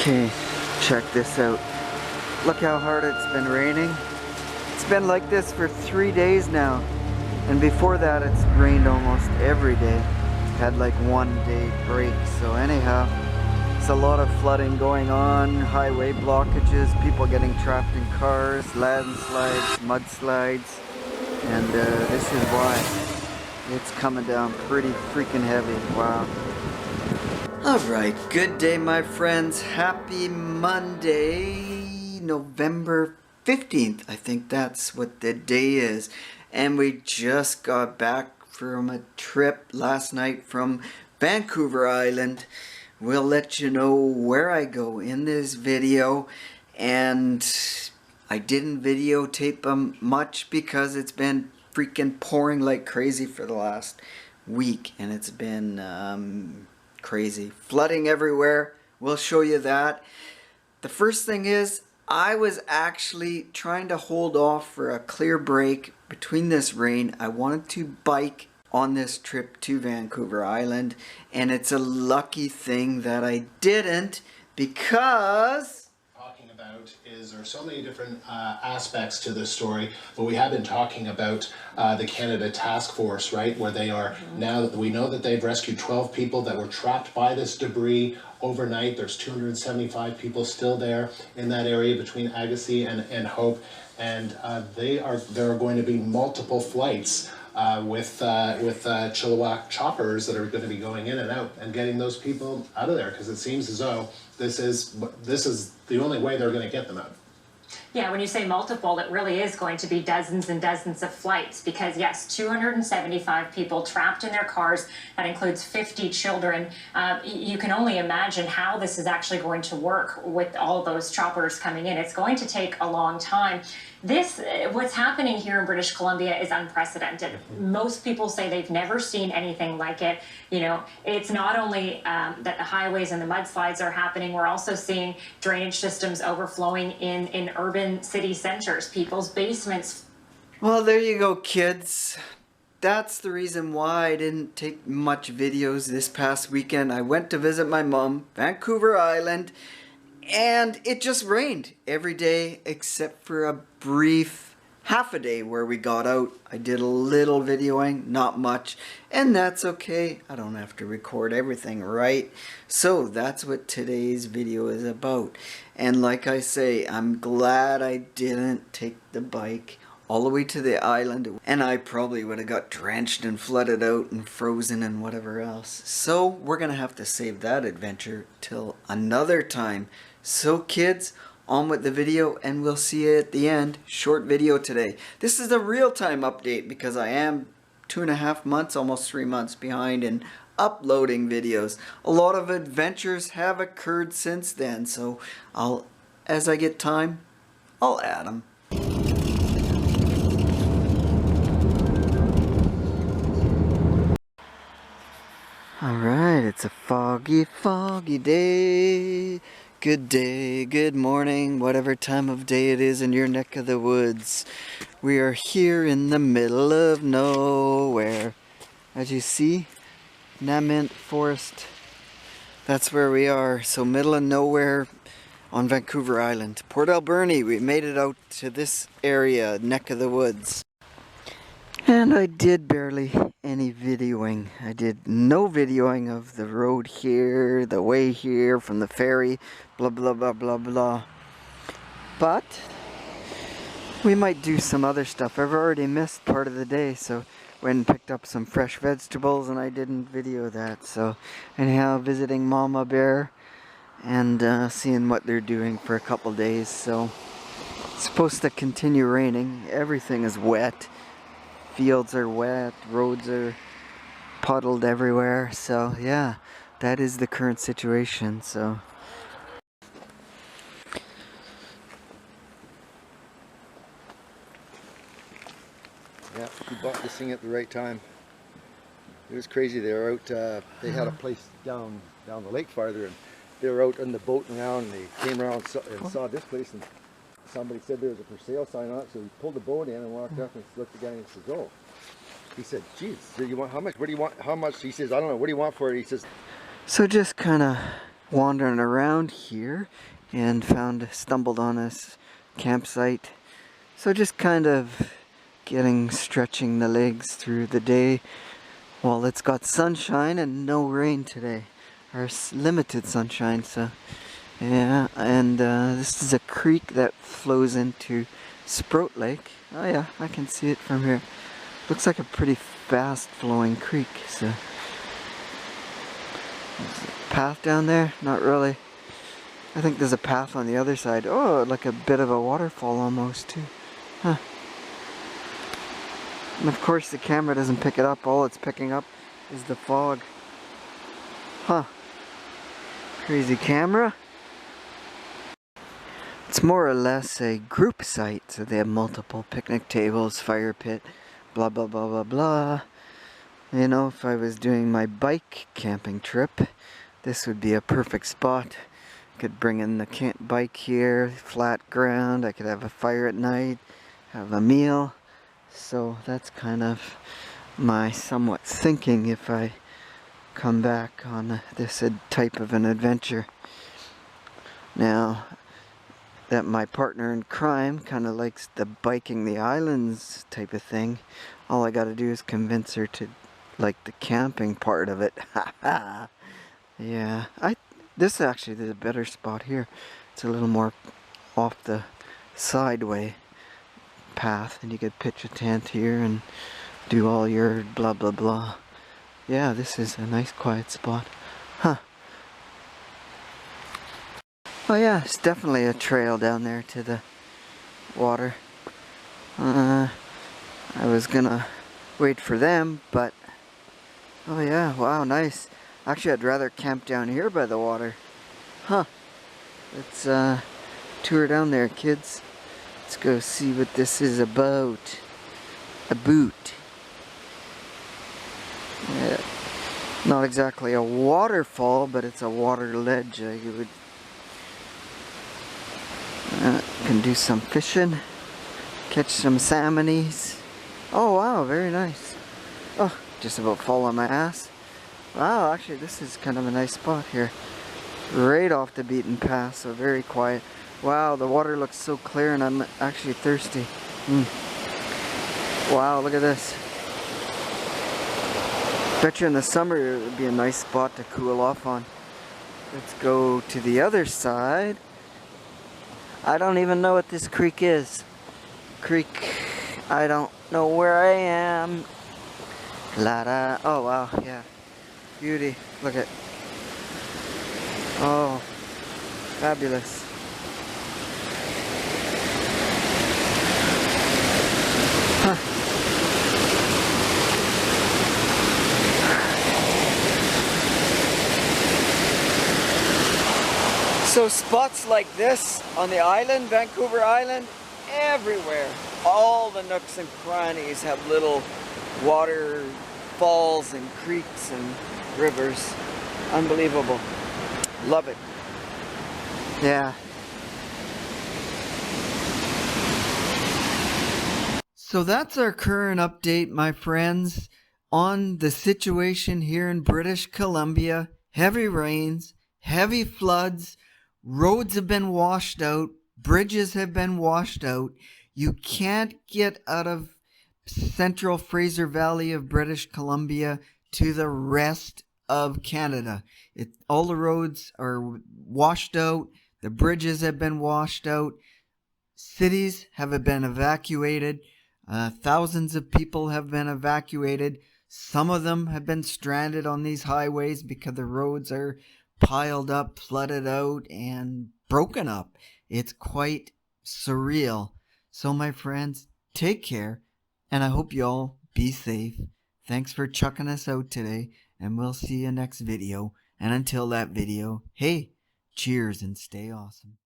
Okay, check this out. Look how hard it's been raining. It's been like this for 3 days now. And before that it's rained almost every day. Had like 1 day break. So anyhow, it's a lot of flooding going on, highway blockages, people getting trapped in cars, landslides, mudslides. And this is why it's coming down pretty freaking heavy. Wow. Alright, good day my friends. Happy Monday, November 15th. I think that's what the day is. And we just got back from a trip last night from Vancouver Island. We'll let you know where I go in this video. And I didn't videotape much because it's been freaking pouring like crazy for the last week. And it's been crazy. Flooding everywhere. We'll show you that. The first thing is, I was actually trying to hold off for a clear break between this rain. I wanted to bike on this trip to Vancouver Island, and it's a lucky thing that I didn't, because talking about is there are so many different aspects to this story, but we have been talking about the Canada Task Force, right, where they are now that we know that they've rescued 12 people that were trapped by this debris overnight. There's 275 people still there in that area between Agassiz and Hope, and there are going to be multiple flights with Chilliwack choppers that are going to be going in and out and getting those people out of there, because it seems as though this is the only way they're going to get them out. Yeah, when you say multiple, it really is going to be dozens and dozens of flights, because yes, 275 people trapped in their cars. That includes 50 children. You can only imagine how this is actually going to work with all those choppers coming in. It's going to take a long time. What's happening here in British Columbia is unprecedented. Most people say they've never seen anything like it. You know, it's not only that the highways and the mudslides are happening, we're also seeing drainage systems overflowing in urban city centers, people's basements. well, there you go, kids. That's the reason why I didn't take much videos this past weekend. I went to visit my mom, Vancouver Island, and it just rained every day except for a brief half a day where we got out. I did a little videoing, not much, and that's okay. I don't have to record everything, right? So that's what today's video is about. And like I say, I'm glad I didn't take the bike all the way to the island, and I probably would have got drenched and flooded out and frozen and whatever else. So we're gonna have to save that adventure till another time. So kids, on with the video, and we'll see you at the end. Short video today. This is a real-time update because I am 2.5 months, almost 3 months behind in uploading videos. A lot of adventures have occurred since then, so as I get time, I'll add them. Alright, it's a foggy, foggy day. Good day, good morning, whatever time of day it is in your neck of the woods. We are here in the middle of nowhere. As you see, Namint Forest, that's where we are. So middle of nowhere on Vancouver Island. Port Alberni, we made it out to this area, neck of the woods. And I did barely any videoing. I did no videoing of the road here, the way here, from the ferry, blah blah blah blah blah. But we might do some other stuff. I've already missed part of the day, so went and picked up some fresh vegetables and I didn't video that. So anyhow, visiting Mama Bear and seeing what they're doing for a couple days. So it's supposed to continue raining. Everything is wet. Fields are wet, roads are puddled everywhere, so yeah, that is the current situation. So yeah, we bought this thing at the right time. It was crazy. They were out, they had a place down the lake farther, and they were out on the boat around, and they came around and saw this place, and somebody said there was a for sale sign on it, so we pulled the boat in and walked up and looked at the guy and says, oh. He said, geez, do you want, how much, what do you want, how much? He says, I don't know, what do you want for it? He says. So just kind of wandering around here and stumbled on this campsite. So just kind of stretching the legs through the day while it's got sunshine and no rain today, or limited sunshine. So yeah, and this is a creek that flows into Sprout Lake. Oh yeah, I can see it from here. Looks like a pretty fast flowing creek. So there's a path down there? Not really. I think there's a path on the other side. Oh, like a bit of a waterfall almost too. Huh. And of course the camera doesn't pick it up. All it's picking up is the fog. Huh. Crazy camera. It's more or less a group site, so they have multiple picnic tables, fire pit, blah blah blah blah blah. You know, if I was doing my bike camping trip, this would be a perfect spot. I could bring in the bike here, flat ground, I could have a fire at night, have a meal. So that's kind of my somewhat thinking if I come back on this type of an adventure. Now, that my partner in crime kind of likes the biking the islands type of thing, all I gotta do is convince her to like the camping part of it. Yeah, this actually is a better spot here. It's a little more off the sideway path, and you could pitch a tent here and do all your blah blah blah. Yeah, this is a nice quiet spot. Huh. Oh yeah, it's definitely a trail down there to the water. I was gonna wait for them, but oh yeah, wow, nice. Actually, I'd rather camp down here by the water. Huh. Let's tour down there, kids. Let's go see what this is about. A boot. Yeah. Not exactly a waterfall, but it's a water ledge. You would can do some fishing, catch some salmonies. Oh wow, very nice. Oh, just about fall on my ass. Wow, actually this is kind of a nice spot here. Right off the beaten path, so very quiet. Wow, the water looks so clear and I'm actually thirsty. Wow, look at this. Bet you in the summer it would be a nice spot to cool off on. Let's go to the other side. I don't even know what this creek is. I don't know where I am. La-da. Oh wow, yeah. Beauty. Look at. Oh, fabulous. Huh. So spots like this on the island, Vancouver Island, everywhere. All the nooks and crannies have little waterfalls and creeks and rivers. Unbelievable. Love it. Yeah. So that's our current update, my friends, on the situation here in British Columbia. Heavy rains, heavy floods, roads have been washed out, bridges have been washed out. You can't get out of Central Fraser Valley of British Columbia to the rest of Canada. All the roads are washed out, the bridges have been washed out, cities have been evacuated, thousands of people have been evacuated. Some of them have been stranded on these highways because the roads are piled up, flooded out, and broken up. It's quite surreal. So my friends, take care, and I hope you all be safe. Thanks for checking us out today, and we'll see you next video. And until that video, hey, cheers and stay awesome.